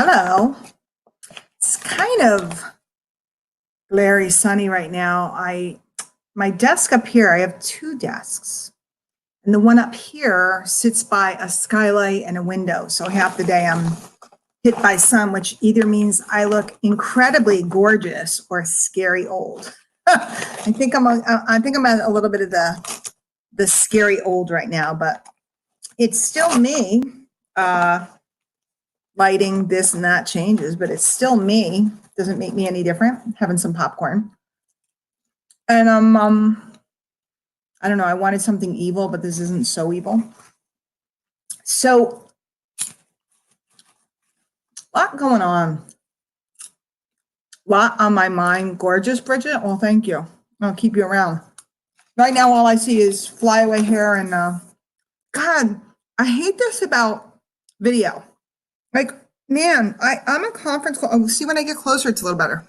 Hello. It's kind of glary sunny right now. My desk up here, I have two desks. And the one up here sits by a skylight and a window. So half the day I'm hit by sun, which either means I look incredibly gorgeous or scary old. I think I'm at a little bit of the scary old right now, but it's still me. Lighting, this and that changes, but it's still me. Doesn't make me any different. Having some popcorn. And I don't know, I wanted something evil, but this isn't so evil. So, a lot going on. A lot on my mind. Gorgeous, Bridget? Well, thank you. I'll keep you around. Right now, all I see is flyaway hair and, God, I hate this about video. Like, man, I'm a conference call. Oh, see, when I get closer, it's a little better.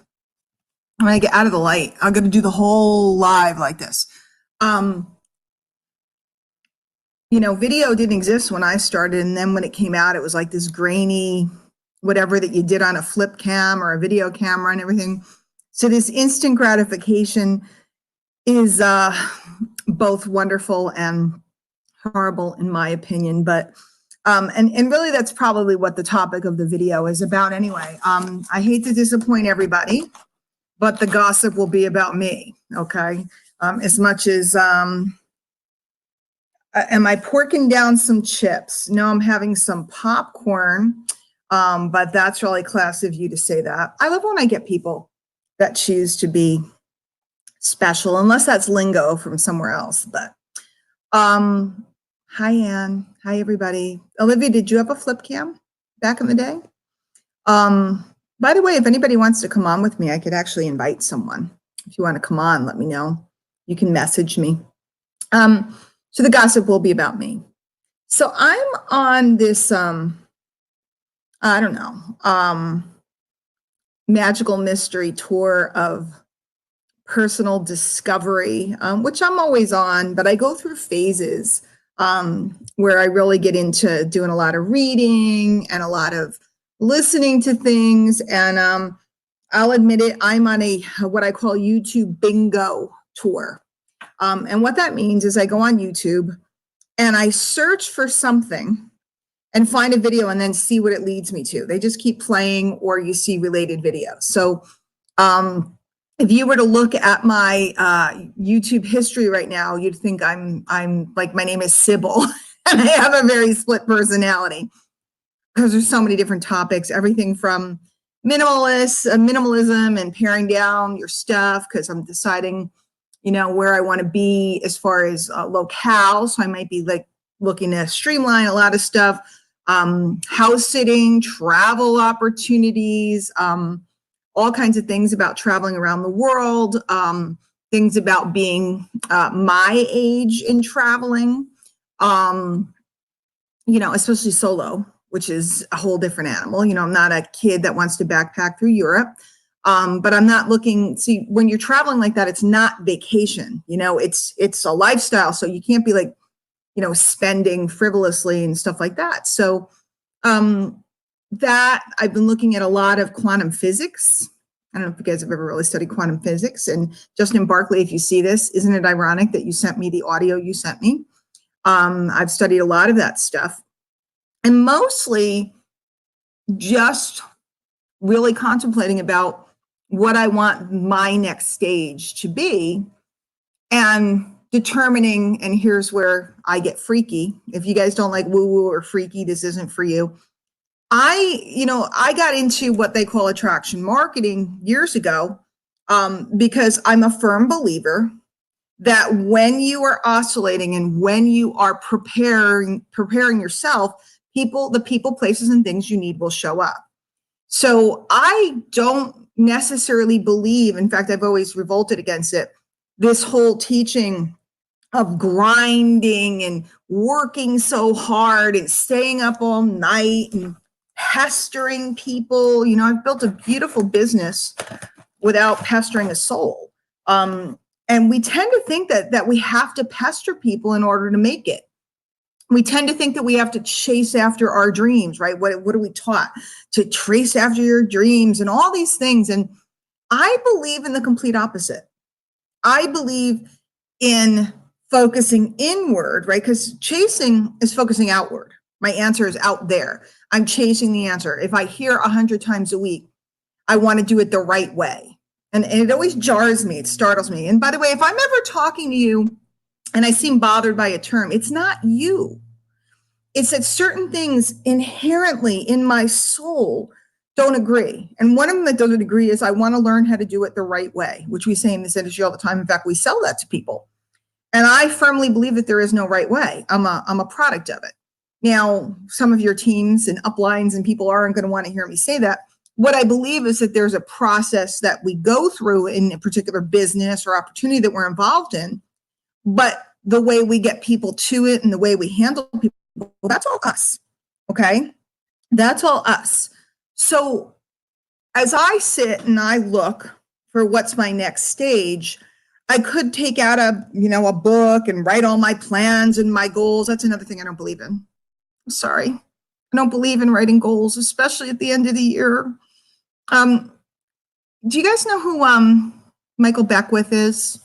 When I get out of the light, I'm going to do the whole live like this. Video didn't exist when I started. And then when it came out, it was like this grainy, whatever that you did on a flip cam or a video camera and everything. So this instant gratification is both wonderful and horrible in my opinion. But and really, that's probably what the topic of the video is about anyway. I hate to disappoint everybody, but the gossip will be about me, okay? As much as, am I porking down some chips? No, I'm having some popcorn, but that's really classy of you to say that. I love when I get people that choose to be special, unless that's lingo from somewhere else, but hi, Ann. Hi, everybody. Olivia, did you have a flip cam back in the day? By the way, if anybody wants to come on with me, I could actually invite someone. If you want to come on, let me know. You can message me. So the gossip will be about me. So I'm on this, I don't know, magical mystery tour of personal discovery, which I'm always on, but I go through phases. Where I really get into doing a lot of reading and a lot of listening to things. And I'll admit it, I'm on a what I call YouTube bingo tour. And what that means is I go on YouTube and I search for something and find a video and then see what it leads me to. They just keep playing or you see related videos. So if you were to look at my YouTube history right now, you'd think I'm like, my name is Sybil and I have a very split personality because there's so many different topics, everything from minimalism and paring down your stuff because I'm deciding, where I want to be as far as locale. So I might be like looking to streamline a lot of stuff, house sitting, travel opportunities, all kinds of things about traveling around the world, things about being my age in traveling, especially solo, which is a whole different animal. I'm not a kid that wants to backpack through Europe, but I'm not looking, see, when you're traveling like that, it's not vacation, it's a lifestyle. So you can't be like, spending frivolously and stuff like that. So, that I've been looking at a lot of quantum physics. I don't know if you guys have ever really studied quantum physics. And Justin Barkley, if you see this, isn't it ironic that you sent me the audio you sent me? I've studied a lot of that stuff and mostly just really contemplating about what I want my next stage to be and determining, and here's where I get freaky. If you guys don't like woo-woo or freaky, this isn't for you. I got into what they call attraction marketing years ago because I'm a firm believer that when you are oscillating and when you are preparing yourself, the people, places, and things you need will show up. So I don't necessarily believe, in fact, I've always revolted against it, this whole teaching of grinding and working so hard and staying up all night and pestering people. I've built a beautiful business without pestering a soul. And we tend to think that we have to pester people in order to make it. We tend to think that we have to chase after our dreams, right? What are we taught? To trace after your dreams and all these things. And I believe in the complete opposite. I believe in focusing inward, right? Because chasing is focusing outward. My answer is out there. I'm chasing the answer. If I hear 100 times a week, I want to do it the right way. And it always jars me. It startles me. And by the way, if I'm ever talking to you and I seem bothered by a term, it's not you. It's that certain things inherently in my soul don't agree. And one of them that doesn't agree is I want to learn how to do it the right way, which we say in this industry all the time. In fact, we sell that to people. And I firmly believe that there is no right way. I'm a product of it. Now, some of your teams and uplines and people aren't going to want to hear me say that. What I believe is that there's a process that we go through in a particular business or opportunity that we're involved in, but the way we get people to it and the way we handle people, that's all us, okay? That's all us. So as I sit and I look for what's my next stage, I could take out a book and write all my plans and my goals. That's another thing I don't believe in. I'm sorry. I don't believe in writing goals, especially at the end of the year. Do you guys know who Michael Beckwith is?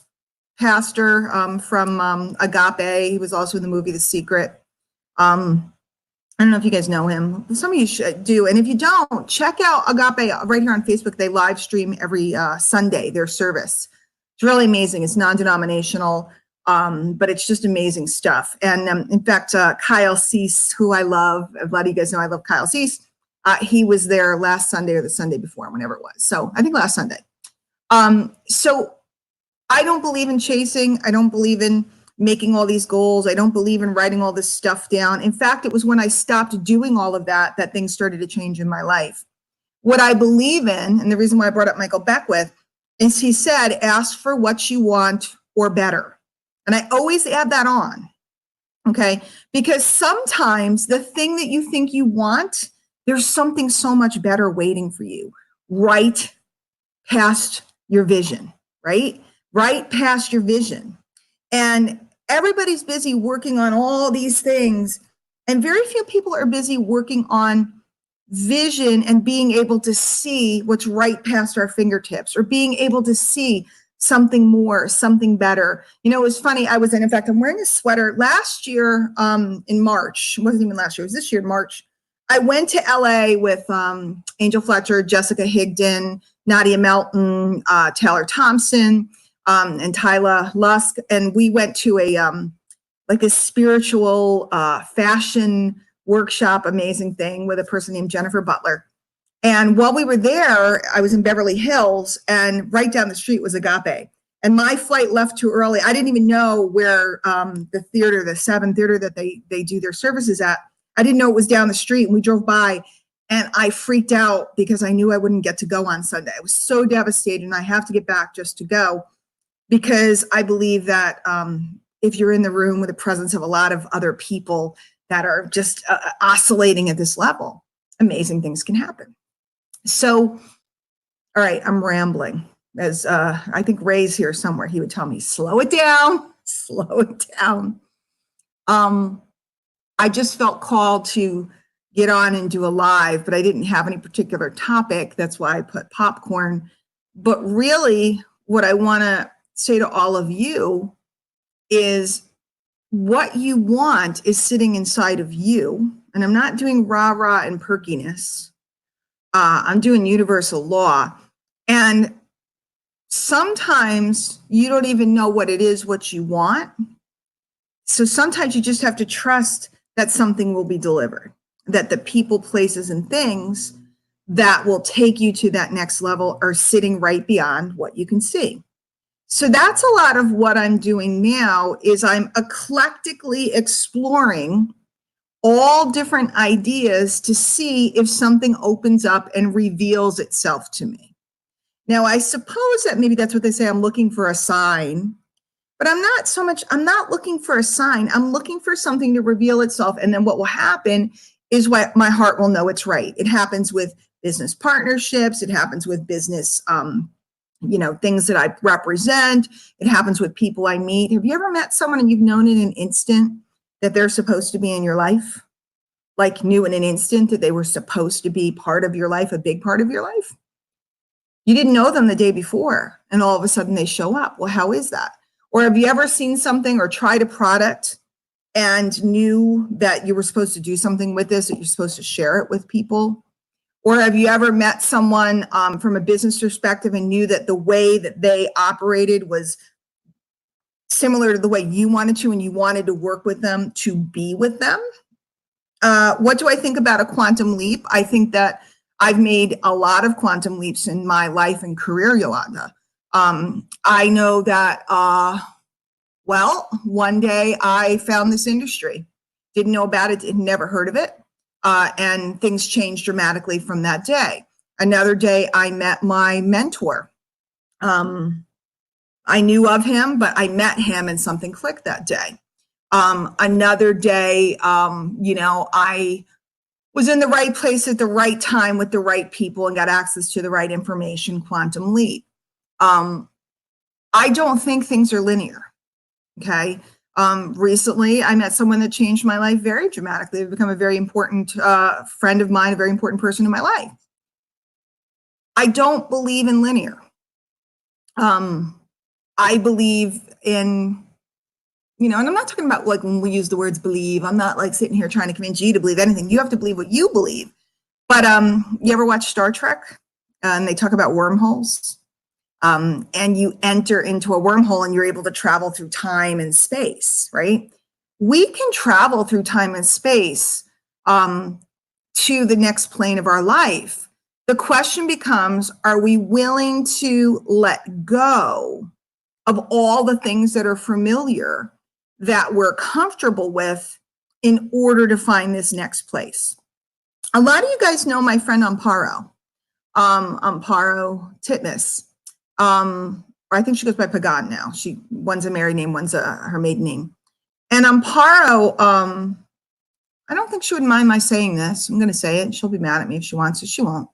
Pastor from Agape. He was also in the movie The Secret. I don't know if you guys know him. Some of you should do. And if you don't, check out Agape right here on Facebook. They live stream every Sunday, their service. It's really amazing. It's non-denominational, but it's just amazing stuff. And in fact, Kyle Cease, who I love, a lot of you guys know I love Kyle Cease. He was there last Sunday or the Sunday before, whenever it was. So I think last Sunday. So I don't believe in chasing. I don't believe in making all these goals. I don't believe in writing all this stuff down. In fact, it was when I stopped doing all of that that things started to change in my life. What I believe in, and the reason why I brought up Michael Beckwith, is he said, ask for what you want or better. And I always add that on, okay? Because sometimes the thing that you think you want, there's something so much better waiting for you right past your vision, right? Right past your vision. And everybody's busy working on all these things, and very few people are busy working on vision and being able to see what's right past our fingertips, or being able to see something more, something better. You know, it was funny. In fact, I'm wearing a sweater. Last year in March, it wasn't even last year, it was this year in March, I went to LA with Angel Fletcher, Jessica Higdon, Nadia Melton, Taylor Thompson, and Tyla Lusk, and we went to a spiritual fashion workshop, amazing thing, with a person named Jennifer Butler. And while we were there, I was in Beverly Hills, and right down the street was Agape. And my flight left too early. I didn't even know where the theater, the 7 theater that they do their services at. I didn't know it was down the street, and we drove by. And I freaked out because I knew I wouldn't get to go on Sunday. I was so devastated, and I have to get back just to go. Because I believe that if you're in the room with the presence of a lot of other people that are just oscillating at this level, amazing things can happen. So, all right, I'm rambling. As I think Ray's here somewhere, he would tell me, slow it down, slow it down. I just felt called to get on and do a live, but I didn't have any particular topic. That's why I put popcorn. But really, what I want to say to all of you is what you want is sitting inside of you. And I'm not doing rah-rah and perkiness. I'm doing universal law. And sometimes you don't even know what it is, what you want. So sometimes you just have to trust that something will be delivered, that the people, places, and things that will take you to that next level are sitting right beyond what you can see. So that's a lot of what I'm doing now, is I'm eclectically exploring all different ideas to see if something opens up and reveals itself to me. Now, I suppose that maybe that's what they say, I'm looking for a sign, but I'm not looking for a sign. I'm looking for something to reveal itself. And then what will happen is what my heart will know it's right. It happens with business partnerships. It happens with business, things that I represent. It happens with people I meet. Have you ever met someone and you've known in an instant that they're supposed to be in your life, like knew in an instant that they were supposed to be part of your life, a big part of your life. You didn't know them the day before, and all of a sudden they show up. Well, how is that? Or have you ever seen something or tried a product and knew that you were supposed to do something with this, that you're supposed to share it with people? Or have you ever met someone from a business perspective and knew that the way that they operated was similar to the way you wanted to, and you wanted to work with them to be with them? What do I think about a quantum leap? I think that I've made a lot of quantum leaps in my life and career, Yolanda. I know that, well, one day I found this industry, didn't know about it, had never heard of it, and things changed dramatically from that day. Another day I met my mentor. I knew of him, but I met him and something clicked that day. Another day, I was in the right place at the right time with the right people and got access to the right information, quantum leap. I don't think things are linear, okay? Recently, I met someone that changed my life very dramatically. They've become a very important friend of mine, a very important person in my life. I don't believe in linear. I believe in, and I'm not talking about like when we use the words believe, I'm not like sitting here trying to convince you to believe anything. You have to believe what you believe. But you ever watch Star Trek? And they talk about wormholes. And you enter into a wormhole and you're able to travel through time and space, right? We can travel through time and space to the next plane of our life. The question becomes, are we willing to let go of all the things that are familiar, that we're comfortable with, in order to find this next place? A lot of you guys know my friend Amparo Titmus. Or I think she goes by Pagan now. One's a married name, one's her maiden name. And Amparo, I don't think she would mind my saying this. I'm going to say it. She'll be mad at me if she wants to. She won't.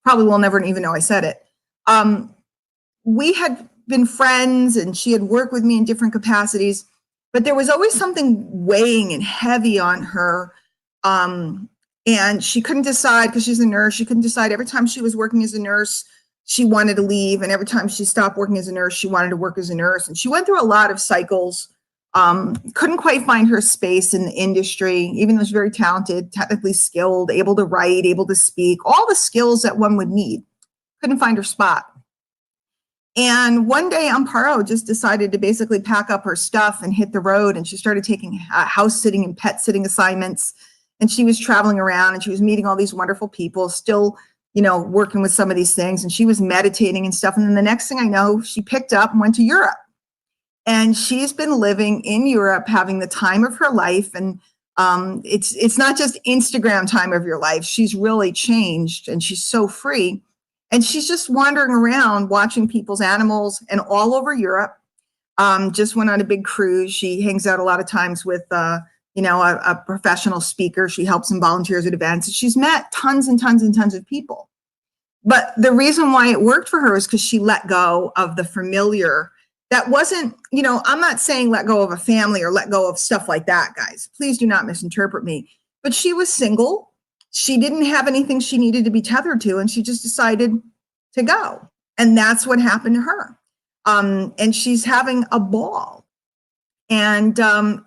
Probably will never even know I said it. We had been friends and she had worked with me in different capacities, but there was always something weighing and heavy on her. And she couldn't decide, because she's a nurse, she couldn't decide. Every time she was working as a nurse, she wanted to leave. And every time she stopped working as a nurse, she wanted to work as a nurse. And she went through a lot of cycles, couldn't quite find her space in the industry, even though she's very talented, technically skilled, able to write, able to speak, all the skills that one would need. Couldn't find her spot. And one day Amparo just decided to basically pack up her stuff and hit the road. And she started taking house sitting and pet sitting assignments. And she was traveling around and she was meeting all these wonderful people, still, working with some of these things. And she was meditating and stuff. And then the next thing I know, she picked up and went to Europe. And she's been living in Europe, having the time of her life. And it's not just Instagram time of your life. She's really changed and she's so free. And she's just wandering around watching people's animals and all over Europe. Just went on a big cruise. She hangs out a lot of times with, a professional speaker. She helps and volunteers at events. She's met tons and tons and tons of people. But the reason why it worked for her is because she let go of the familiar. That wasn't, I'm not saying let go of a family or let go of stuff like that, guys. Please do not misinterpret me. But she was single. She didn't have anything she needed to be tethered to, and she just decided to go. And that's what happened to her. And she's having a ball. And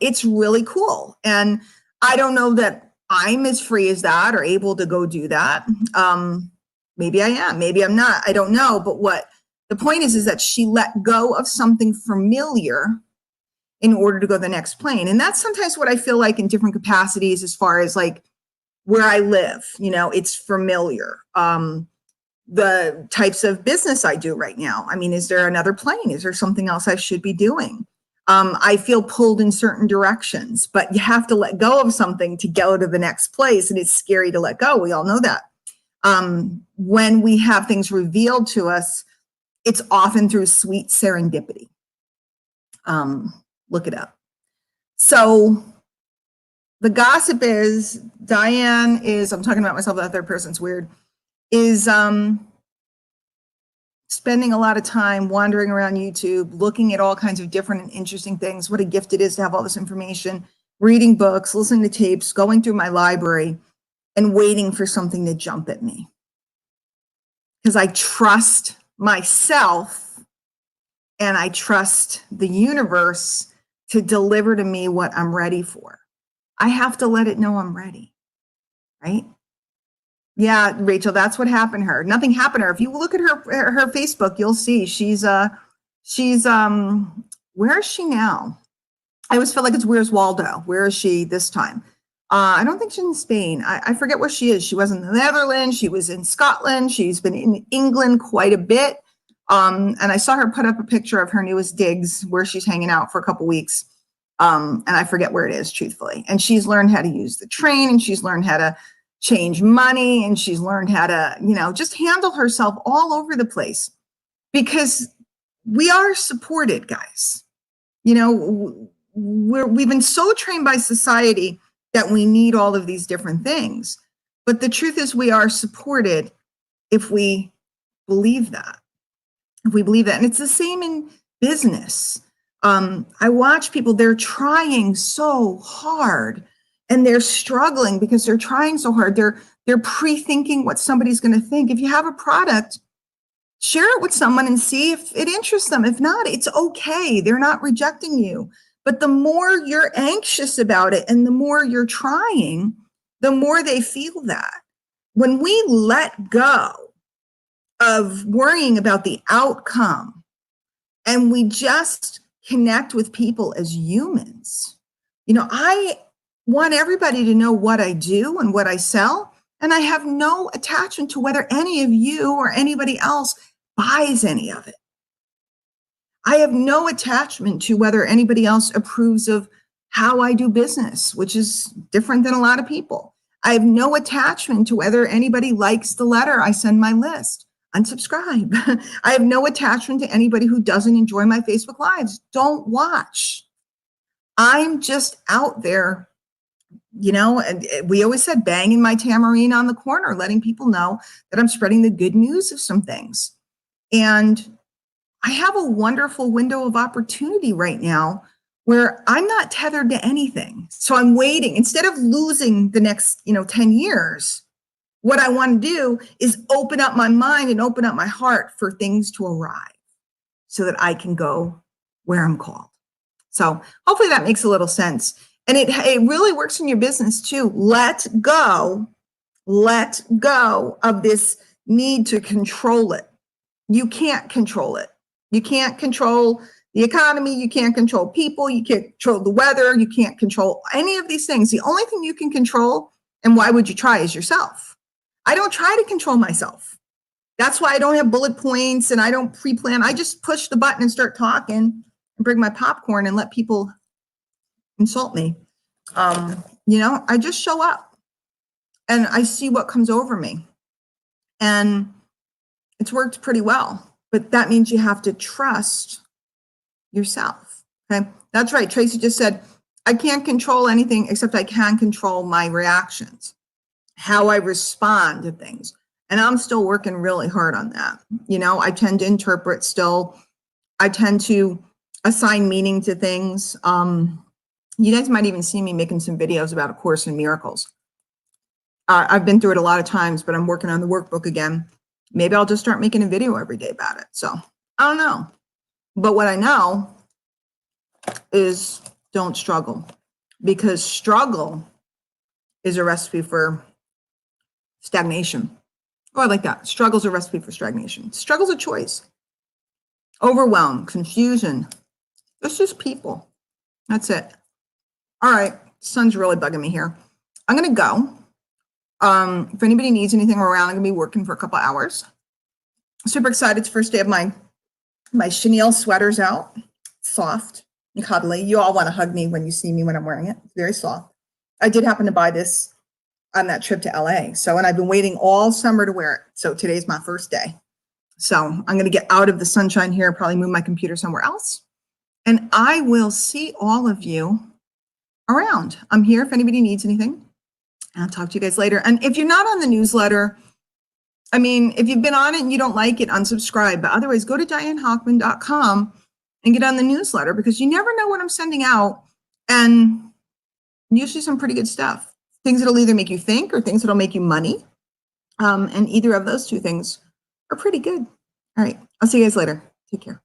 it's really cool. And I don't know that I'm as free as that or able to go do that. Maybe I am, maybe I'm not. I don't know. But what the point is that she let go of something familiar in order to go to the next plane. And that's sometimes what I feel like in different capacities, as far as like where I live, it's familiar. The types of business I do right now. I mean, is there another plane? Is there something else I should be doing? I feel pulled in certain directions, but you have to let go of something to go to the next place. And it's scary to let go. We all know that. When we have things revealed to us, it's often through sweet serendipity. Look it up. So the gossip is Diane is, I'm talking about myself, that third person's weird, is spending a lot of time wandering around YouTube, looking at all kinds of different and interesting things. What a gift it is to have all this information, reading books, listening to tapes, going through my library, and waiting for something to jump at me. Because I trust myself and I trust the universe to deliver to me what I'm ready for. I have to let it know I'm ready, right? Yeah, Rachel, that's what happened to her. Nothing happened to her. If you look at her Facebook, you'll see she's where is she now? I always feel like it's Where's Waldo? Where is she this time? I don't think she's in Spain. I forget where she is. She was in the Netherlands. She was in Scotland. She's been in England quite a bit. And I saw her put up a picture of her newest digs where she's hanging out for a couple weeks. And I forget where it is, truthfully. And she's learned how to use the train, and she's learned how to change money, and she's learned how to, just handle herself all over the place, because we are supported, guys. We've been so trained by society that we need all of these different things. But the truth is, we are supported if we believe that. If we believe that. And it's the same in business. I watch people, they're trying so hard and they're struggling because they're trying so hard. They're pre-thinking what somebody's going to think. If you have a product, share it with someone and see if it interests them. If not, it's okay. They're not rejecting you. But the more you're anxious about it and the more you're trying, the more they feel that. When we let go of worrying about the outcome and we just connect with people as humans, I want everybody to know what I do and what I sell, and I have no attachment to whether any of you or anybody else buys any of it. I have no attachment to whether anybody else approves of how I do business, which is different than a lot of people. I have no attachment to whether anybody likes the letter I send my list. Unsubscribe. I have no attachment to anybody who doesn't enjoy my Facebook Lives. Don't watch. I'm just out there, and we always said banging my tamarine on the corner, letting people know that I'm spreading the good news of some things. And I have a wonderful window of opportunity right now where I'm not tethered to anything. So I'm waiting. Instead of losing the next, 10 years, what I want to do is open up my mind and open up my heart for things to arrive so that I can go where I'm called. So hopefully that makes a little sense. And it really works in your business too. Let go of this need to control it. You can't control it. You can't control the economy. You can't control people. You can't control the weather. You can't control any of these things. The only thing you can control, and why would you try, is yourself. I don't try to control myself. That's why I don't have bullet points and I don't pre-plan. I just push the button and start talking and bring my popcorn and let people insult me. I just show up and I see what comes over me. And it's worked pretty well. But that means you have to trust yourself. Okay. That's right. Tracy just said, I can't control anything except I can control my reactions, how I respond to things. And I'm still working really hard on that. I tend to interpret still. I tend to assign meaning to things. You guys might even see me making some videos about A Course in Miracles. I've been through it a lot of times, but I'm working on the workbook again. Maybe I'll just start making a video every day about it. So I don't know. But what I know is don't struggle, because struggle is a recipe for stagnation. Oh, I like that. Struggle's a recipe for stagnation. Struggle's a choice. Overwhelm, confusion. It's just people. That's it. All right. Sun's really bugging me here. I'm going to go. If anybody needs anything around, I'm going to be working for a couple hours. Super excited. It's the first day of my chenille sweater's out. Soft and cuddly. You all want to hug me when you see me when I'm wearing it. It's very soft. I did happen to buy this on that trip to LA. And I've been waiting all summer to wear it. So today's my first day. So I'm going to get out of the sunshine here, probably move my computer somewhere else. And I will see all of you around. I'm here if anybody needs anything. I'll talk to you guys later. And if you're not on the newsletter, if you've been on it and you don't like it, unsubscribe. But otherwise, go to DianeHockman.com and get on the newsletter, because you never know what I'm sending out. And Usually some pretty good stuff. Things that'll either make you think or things that'll make you money. And either of those two things are pretty good. All right. I'll see you guys later. Take care.